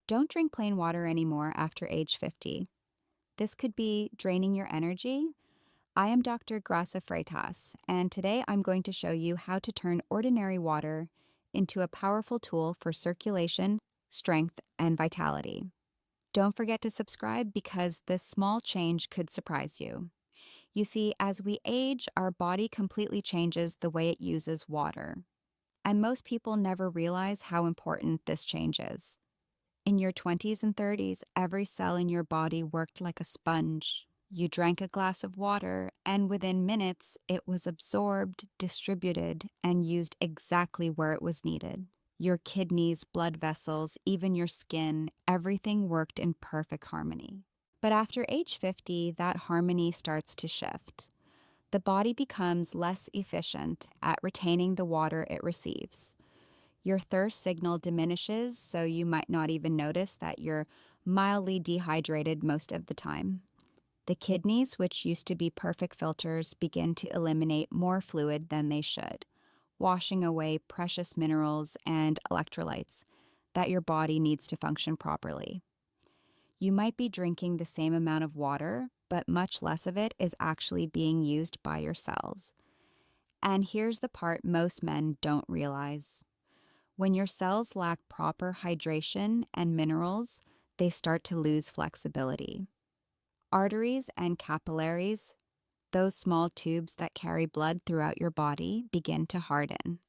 Don't drink plain water anymore after age 50. This could be draining your energy. I am Dr. Grasa Freitas, and today I'm going to show you how to turn ordinary water into a powerful tool for circulation, strength, and vitality. Don't forget to subscribe because this small change could surprise you. You see, as we age, our body completely changes the way it uses water, and most people never realize how important this change is. In your 20s and 30s, every cell in your body worked like a sponge. You drank a glass of water, and within minutes, it was absorbed, distributed, and used exactly where it was needed. Your kidneys, blood vessels, even your skin, everything worked in perfect harmony. But after age 50, that harmony starts to shift. The body becomes less efficient at retaining the water it receives. Your thirst signal diminishes, so you might not even notice that you're mildly dehydrated most of the time. The kidneys, which used to be perfect filters, begin to eliminate more fluid than they should, washing away precious minerals and electrolytes that your body needs to function properly. You might be drinking the same amount of water, but much less of it is actually being used by your cells. And here's the part most men don't realize. When your cells lack proper hydration and minerals, they start to lose flexibility. Arteries and capillaries, those small tubes that carry blood throughout your body, begin to harden.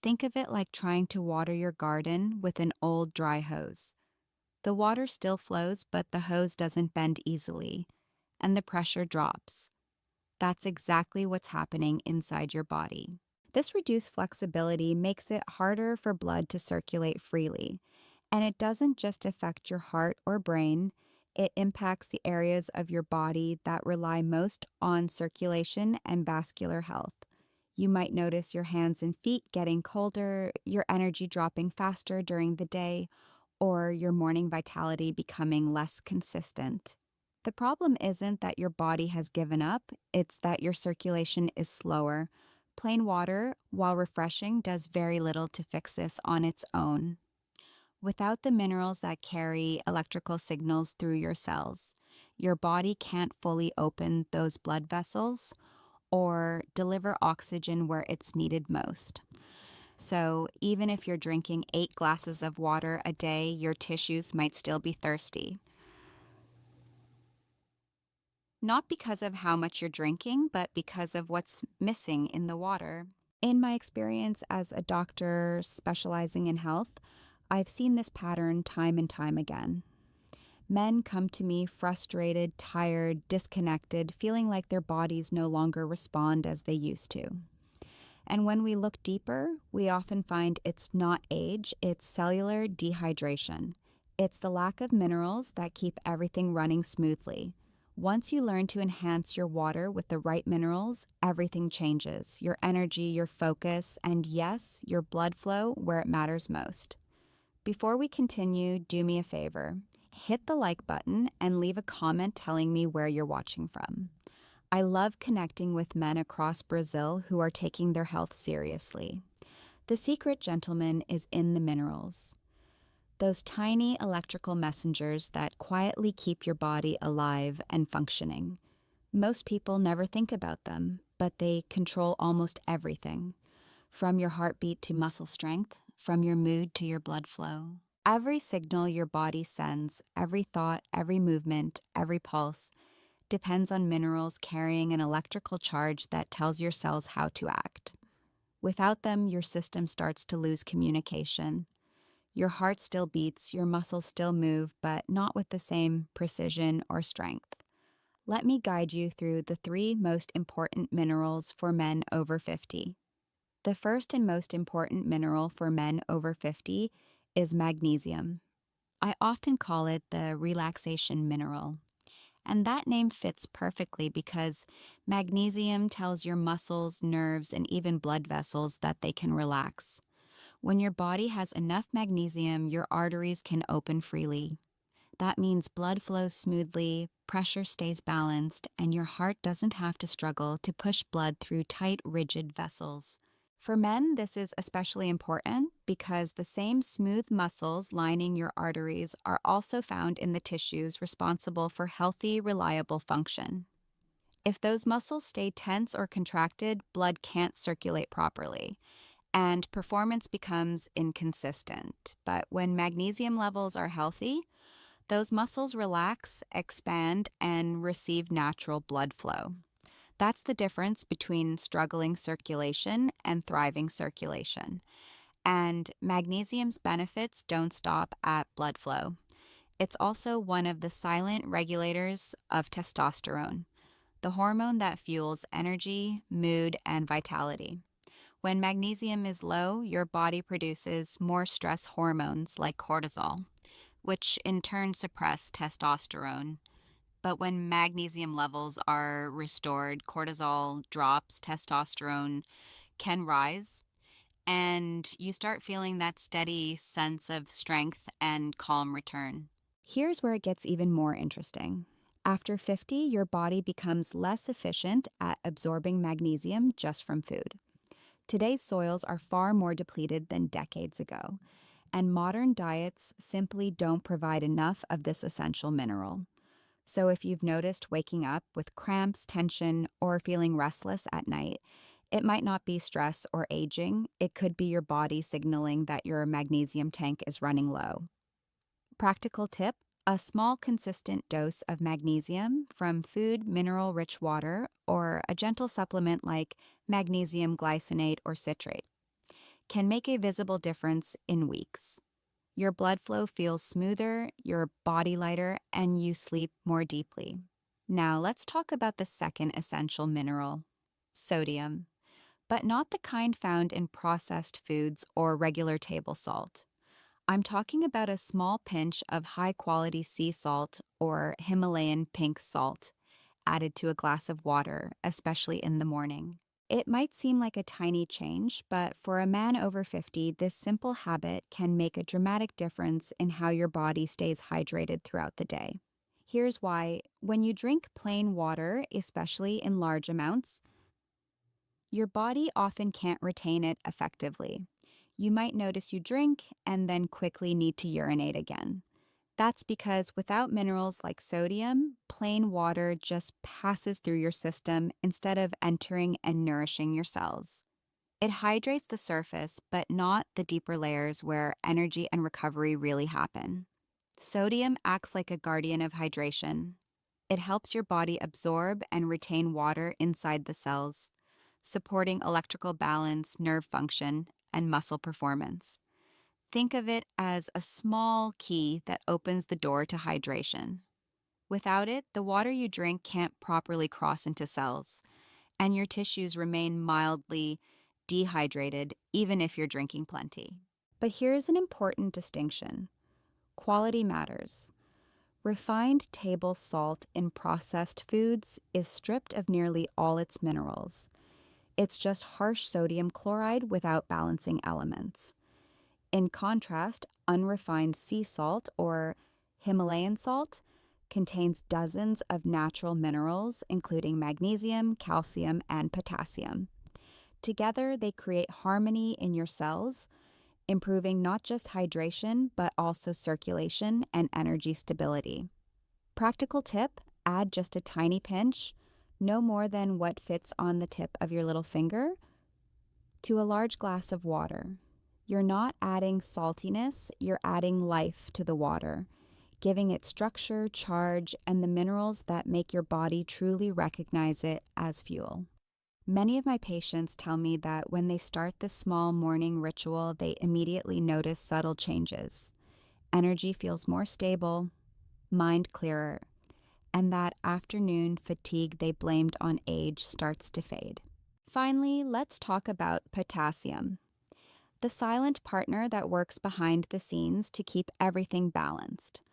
Think of it like trying to water your garden with an old dry hose. The water still flows, but the hose doesn't bend easily, and the pressure drops. That's exactly what's happening inside your body. This reduced flexibility makes it harder for blood to circulate freely, and it doesn't just affect your heart or brain, it impacts the areas of your body that rely most on circulation and vascular health. You might notice your hands and feet getting colder, your energy dropping faster during the day, or your morning vitality becoming less consistent. The problem isn't that your body has given up, it's that your circulation is slower. Plain water, while refreshing, does very little to fix this on its own. Without the minerals that carry electrical signals through your cells, your body can't fully open those blood vessels or deliver oxygen where it's needed most. So, even if you're drinking 8 glasses of water a day, your tissues might still be thirsty. Not because of how much you're drinking, but because of what's missing in the water. In my experience as a doctor specializing in health, I've seen this pattern time and time again. Men come to me frustrated, tired, disconnected, feeling like their bodies no longer respond as they used to. And when we look deeper, we often find it's not age, it's cellular dehydration. It's the lack of minerals that keep everything running smoothly. Once you learn to enhance your water with the right minerals, everything changes. Your energy, your focus, and yes, your blood flow where it matters most. Before we continue, do me a favor. Hit the like button and leave a comment telling me where you're watching from. I love connecting with men across Brazil who are taking their health seriously. The secret, gentlemen, is in the minerals. Those tiny electrical messengers that quietly keep your body alive and functioning. Most people never think about them, but they control almost everything. From your heartbeat to muscle strength, from your mood to your blood flow. Every signal your body sends, every thought, every movement, every pulse, depends on minerals carrying an electrical charge that tells your cells how to act. Without them, your system starts to lose communication. Your heart still beats, your muscles still move, but not with the same precision or strength. Let me guide you through the 3 most important minerals for men over 50. The first and most important mineral for men over 50 is magnesium. I often call it the relaxation mineral. And that name fits perfectly because magnesium tells your muscles, nerves, and even blood vessels that they can relax. When your body has enough magnesium, your arteries can open freely. That means blood flows smoothly, pressure stays balanced, and your heart doesn't have to struggle to push blood through tight, rigid vessels. For men, this is especially important because the same smooth muscles lining your arteries are also found in the tissues responsible for healthy, reliable function. If those muscles stay tense or contracted, blood can't circulate properly, and performance becomes inconsistent. But when magnesium levels are healthy, those muscles relax, expand, and receive natural blood flow. That's the difference between struggling circulation and thriving circulation. And magnesium's benefits don't stop at blood flow. It's also one of the silent regulators of testosterone, the hormone that fuels energy, mood, and vitality. When magnesium is low, your body produces more stress hormones like cortisol, which in turn suppress testosterone. But when magnesium levels are restored, cortisol drops, testosterone can rise, and you start feeling that steady sense of strength and calm return. Here's where it gets even more interesting. After 50, your body becomes less efficient at absorbing magnesium just from food. Today's soils are far more depleted than decades ago, and modern diets simply don't provide enough of this essential mineral. So if you've noticed waking up with cramps, tension, or feeling restless at night, it might not be stress or aging. It could be your body signaling that your magnesium tank is running low. Practical tip: a small, consistent dose of magnesium from food, mineral rich water, or a gentle supplement like magnesium glycinate or citrate can make a visible difference in weeks. Your blood flow feels smoother, your body lighter, and you sleep more deeply. Now, let's talk about the second essential mineral: sodium, but not the kind found in processed foods or regular table salt. I'm talking about a small pinch of high quality sea salt or Himalayan pink salt added to a glass of water, especially in the morning. It might seem like a tiny change, but for a man over 50, this simple habit can make a dramatic difference in how your body stays hydrated throughout the day. Here's why: when you drink plain water, especially in large amounts, your body often can't retain it effectively. You might notice you drink and then quickly need to urinate again. That's because without minerals like sodium, plain water just passes through your system instead of entering and nourishing your cells. It hydrates the surface, but not the deeper layers where energy and recovery really happen. Sodium acts like a guardian of hydration. It helps your body absorb and retain water inside the cells, supporting electrical balance, nerve function, and muscle performance. Think of it as a small key that opens the door to hydration. Without it, the water you drink can't properly cross into cells, and your tissues remain mildly dehydrated even if you're drinking plenty. But here's an important distinction: quality matters. Refined table salt in processed foods is stripped of nearly all its minerals. It's just harsh sodium chloride without balancing elements. In contrast, unrefined sea salt or Himalayan salt contains dozens of natural minerals, including magnesium, calcium, and potassium. Together, they create harmony in your cells, improving not just hydration, but also circulation and energy stability. Practical tip: add just a tiny pinch, no more than what fits on the tip of your little finger, to a large glass of water. You're not adding saltiness, you're adding life to the water, giving it structure, charge, and the minerals that make your body truly recognize it as fuel. Many of my patients tell me that when they start this small morning ritual, they immediately notice subtle changes. Energy feels more stable, mind clearer, and that afternoon fatigue they blamed on age starts to fade. Finally, let's talk about potassium, the silent partner that works behind the scenes to keep everything balanced.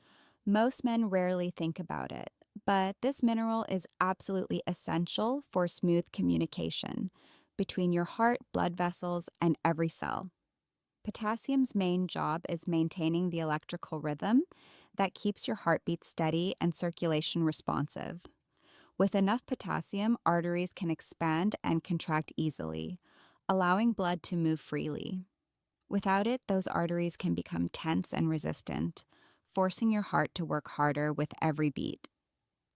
Most men rarely think about it, but this mineral is absolutely essential for smooth communication between your heart, blood vessels, and every cell. Potassium's main job is maintaining the electrical rhythm that keeps your heartbeat steady and circulation responsive. With enough potassium, arteries can expand and contract easily, allowing blood to move freely. Without it, those arteries can become tense and resistant, forcing your heart to work harder with every beat.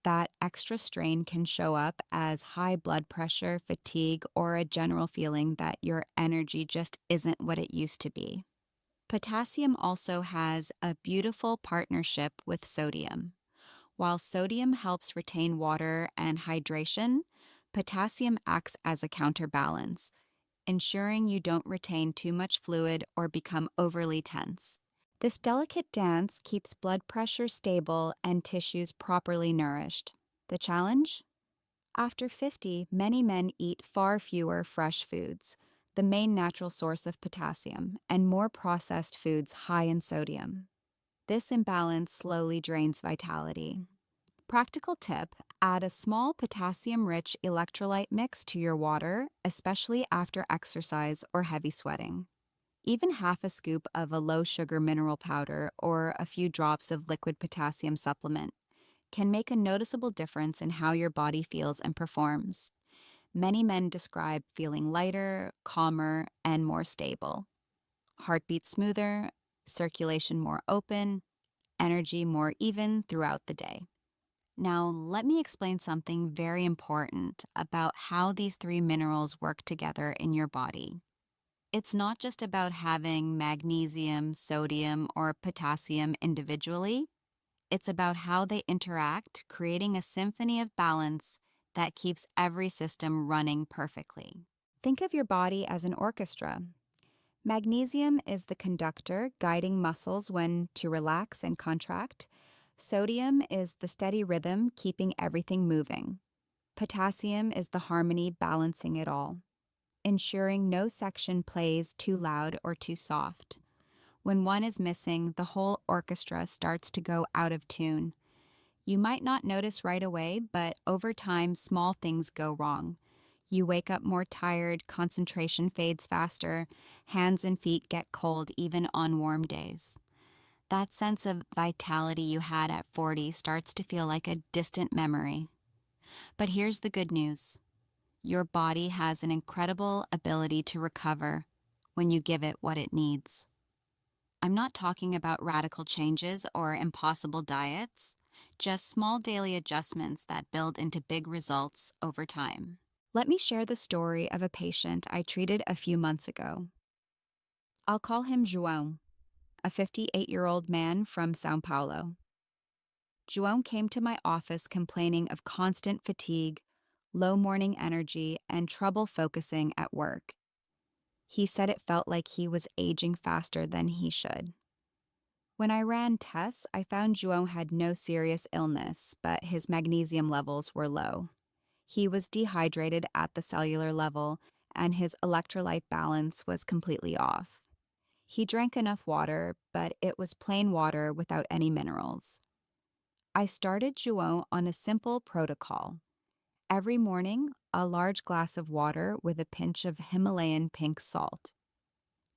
That extra strain can show up as high blood pressure, fatigue, or a general feeling that your energy just isn't what it used to be. Potassium also has a beautiful partnership with sodium. While sodium helps retain water and hydration, potassium acts as a counterbalance, ensuring you don't retain too much fluid or become overly tense. This delicate dance keeps blood pressure stable and tissues properly nourished. The challenge? After 50, many men eat far fewer fresh foods, the main natural source of potassium, and more processed foods high in sodium. This imbalance slowly drains vitality. Practical tip: add a small potassium rich electrolyte mix to your water, especially after exercise or heavy sweating. Even half a scoop of a low sugar mineral powder or a few drops of liquid potassium supplement can make a noticeable difference in how your body feels and performs. Many men describe feeling lighter, calmer, and more stable. Heartbeat smoother, circulation more open, energy more even throughout the day. Now, let me explain something very important about how these three minerals work together in your body. It's not just about having magnesium, sodium, or potassium individually. It's about how they interact, creating a symphony of balance that keeps every system running perfectly. Think of your body as an orchestra. Magnesium is the conductor, guiding muscles when to relax and contract. Sodium is the steady rhythm, keeping everything moving. Potassium is the harmony, balancing it all, ensuring no section plays too loud or too soft. When one is missing, the whole orchestra starts to go out of tune. You might not notice right away, but over time, small things go wrong. You wake up more tired, concentration fades faster, hands and feet get cold even on warm days. That sense of vitality you had at 40 starts to feel like a distant memory. But here's the good news. Your body has an incredible ability to recover when you give it what it needs. I'm not talking about radical changes or impossible diets, just small daily adjustments that build into big results over time. Let me share the story of a patient I treated a few months ago. I'll call him João, a 58-year-old man from Sao Paulo. João came to my office complaining of constant fatigue, low morning energy, and trouble focusing at work. He said it felt like he was aging faster than he should. When I ran tests, I found João had no serious illness, but his magnesium levels were low. He was dehydrated at the cellular level, and his electrolyte balance was completely off. He drank enough water, but it was plain water without any minerals. I started João on a simple protocol. Every morning, a large glass of water with a pinch of Himalayan pink salt.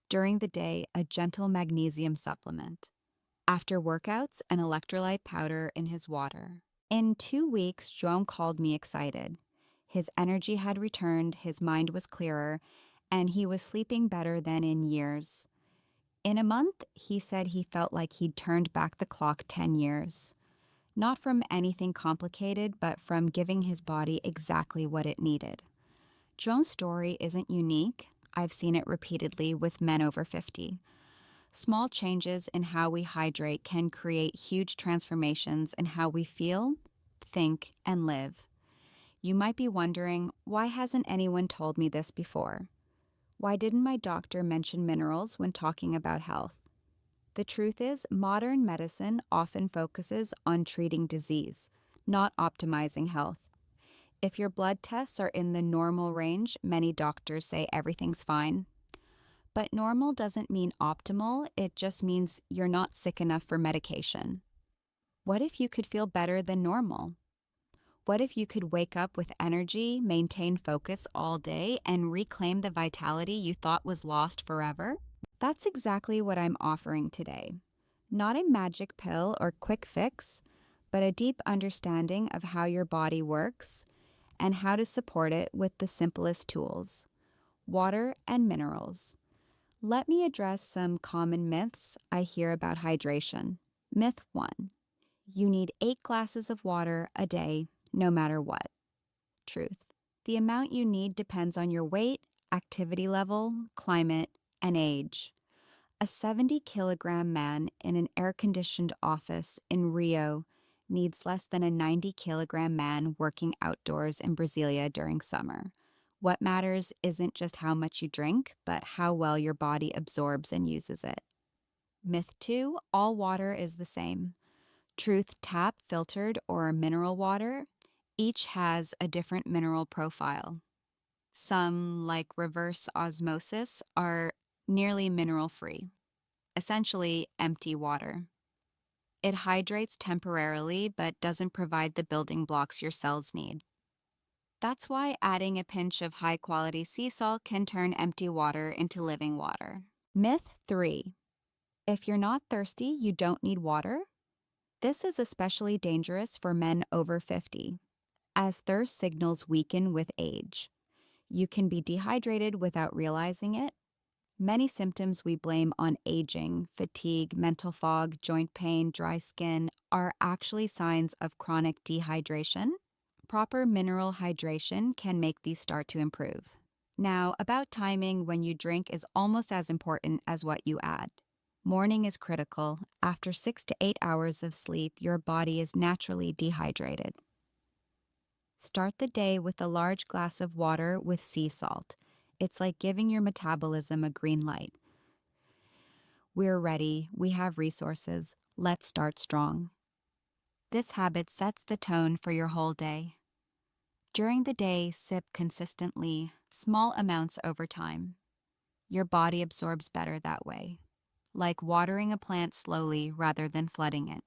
During the day, a gentle magnesium supplement. After workouts, an electrolyte powder in his water. In 2 weeks, João called me excited. His energy had returned, his mind was clearer, and he was sleeping better than in years. In a month, he said he felt like he'd turned back the clock 10 years. Not from anything complicated, but from giving his body exactly what it needed. Joan's story isn't unique. I've seen it repeatedly with men over 50. Small changes in how we hydrate can create huge transformations in how we feel, think, and live. You might be wondering, why hasn't anyone told me this before? Why didn't my doctor mention minerals when talking about health? The truth is, modern medicine often focuses on treating disease, not optimizing health. If your blood tests are in the normal range, many doctors say everything's fine. But normal doesn't mean optimal, it just means you're not sick enough for medication. What if you could feel better than normal? What if you could wake up with energy, maintain focus all day, and reclaim the vitality you thought was lost forever? That's exactly what I'm offering today. Not a magic pill or quick fix, but a deep understanding of how your body works and how to support it with the simplest tools. water and minerals. Let me address some common myths I hear about hydration. Myth 1. You need 8 glasses of water a day, no matter what. Truth. The amount you need depends on your weight, activity level, climate, and age. A 70-kilogram man in an air-conditioned office in Rio needs less than a 90-kilogram man working outdoors in Brasilia during summer. What matters isn't just how much you drink, but how well your body absorbs and uses it. Myth 2, all water is the same. Truth, tap, filtered, or mineral water, each has a different mineral profile. Some, like reverse osmosis, are nearly mineral-free, essentially empty water. It hydrates temporarily but doesn't provide the building blocks your cells need. That's why adding a pinch of high-quality sea salt can turn empty water into living water. Myth 3. If you're not thirsty, you don't need water. This is especially dangerous for men over 50, as thirst signals weaken with age. You can be dehydrated without realizing it. Many symptoms we blame on aging, fatigue, mental fog, joint pain, dry skin, are actually signs of chronic dehydration. Proper mineral hydration can make these start to improve. Now, about timing when you drink is almost as important as what you add. Morning is critical. After 6 to 8 hours of sleep, your body is naturally dehydrated. Start the day with a large glass of water with sea salt. It's like giving your metabolism a green light. We're ready. We have resources. Let's start strong. This habit sets the tone for your whole day. During the day, sip consistently, small amounts over time. Your body absorbs better that way, like watering a plant slowly rather than flooding it.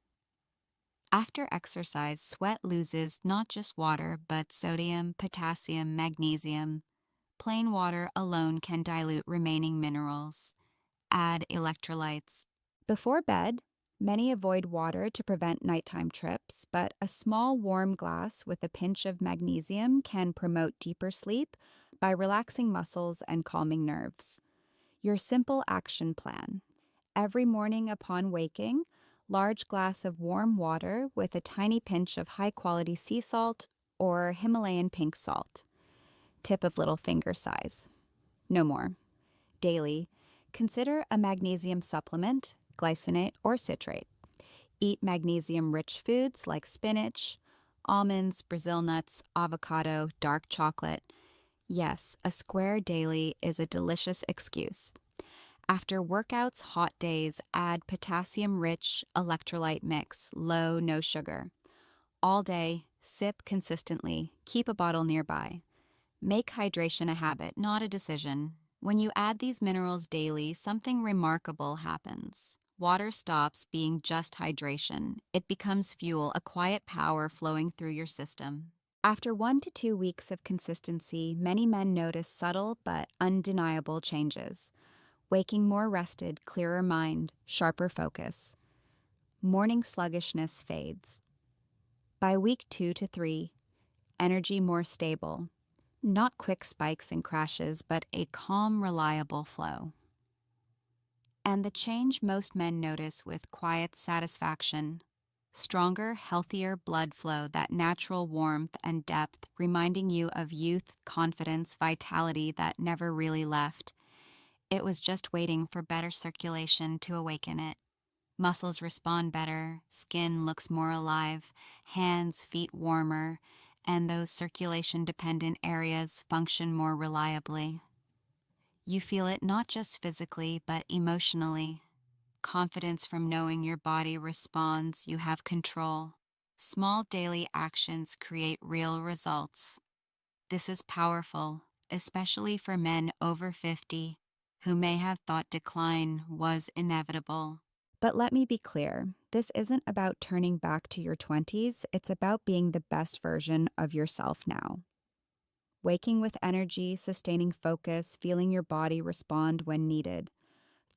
After exercise, sweat loses not just water, but sodium, potassium, magnesium. Plain water alone can dilute remaining minerals. Add electrolytes. Before bed, many avoid water to prevent nighttime trips, but a small warm glass with a pinch of magnesium can promote deeper sleep by relaxing muscles and calming nerves. Your simple action plan. Every morning upon waking, large glass of warm water with a tiny pinch of high-quality sea salt or Himalayan pink salt. Tip of little finger size. No more. Daily, consider a magnesium supplement, glycinate or citrate. Eat magnesium-rich foods like spinach, almonds, Brazil nuts, avocado, dark chocolate. Yes, a square daily is a delicious excuse. After workouts, hot days, add potassium-rich electrolyte mix, low, no sugar. All day, sip consistently, keep a bottle nearby. Make hydration a habit, not a decision. When you add these minerals daily, something remarkable happens. Water stops being just hydration. It becomes fuel, a quiet power flowing through your system. After 1 to 2 weeks of consistency, many men notice subtle but undeniable changes. Waking more rested, clearer mind, sharper focus. Morning sluggishness fades. By week 2 to 3, energy more stable. Not quick spikes and crashes, but a calm, reliable flow. And the change most men notice with quiet satisfaction. Stronger, healthier blood flow, that natural warmth and depth, reminding you of youth, confidence, vitality that never really left. It was just waiting for better circulation to awaken it. Muscles respond better, skin looks more alive, hands, feet warmer, and those circulation-dependent areas function more reliably. You feel it not just physically, but emotionally. Confidence from knowing your body responds, you have control. Small daily actions create real results. This is powerful, especially for men over 50, who may have thought decline was inevitable. But let me be clear, this isn't about turning back to your 20s, it's about being the best version of yourself now. Waking with energy, sustaining focus, feeling your body respond when needed.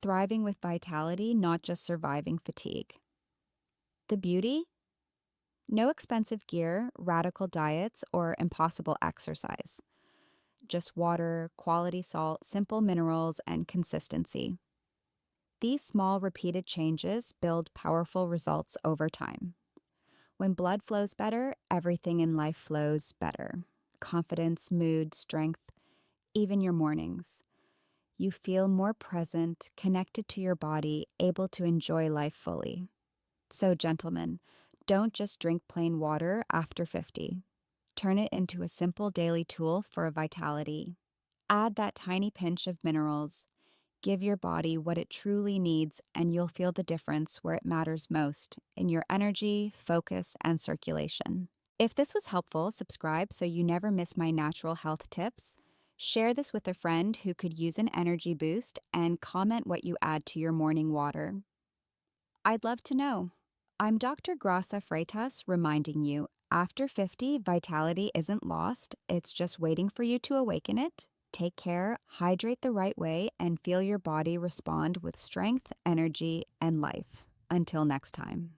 Thriving with vitality, not just surviving fatigue. The beauty? No expensive gear, radical diets, or impossible exercise. just water, quality salt, simple minerals, and consistency. These small, repeated changes build powerful results over time. When blood flows better, everything in life flows better. Confidence, mood, strength, even your mornings. You feel more present, connected to your body, able to enjoy life fully. So, gentlemen, don't just drink plain water after 50. Turn it into a simple daily tool for vitality. Add that tiny pinch of minerals. Give your body what it truly needs, and you'll feel the difference where it matters most in your energy, focus, and circulation. If this was helpful, subscribe so you never miss my natural health tips. Share this with a friend who could use an energy boost, and comment what you add to your morning water. I'd love to know. I'm Dr. Grasa Freitas reminding you, after 50, vitality isn't lost, it's just waiting for you to awaken it. Take care, hydrate the right way, and feel your body respond with strength, energy, and life. Until next time.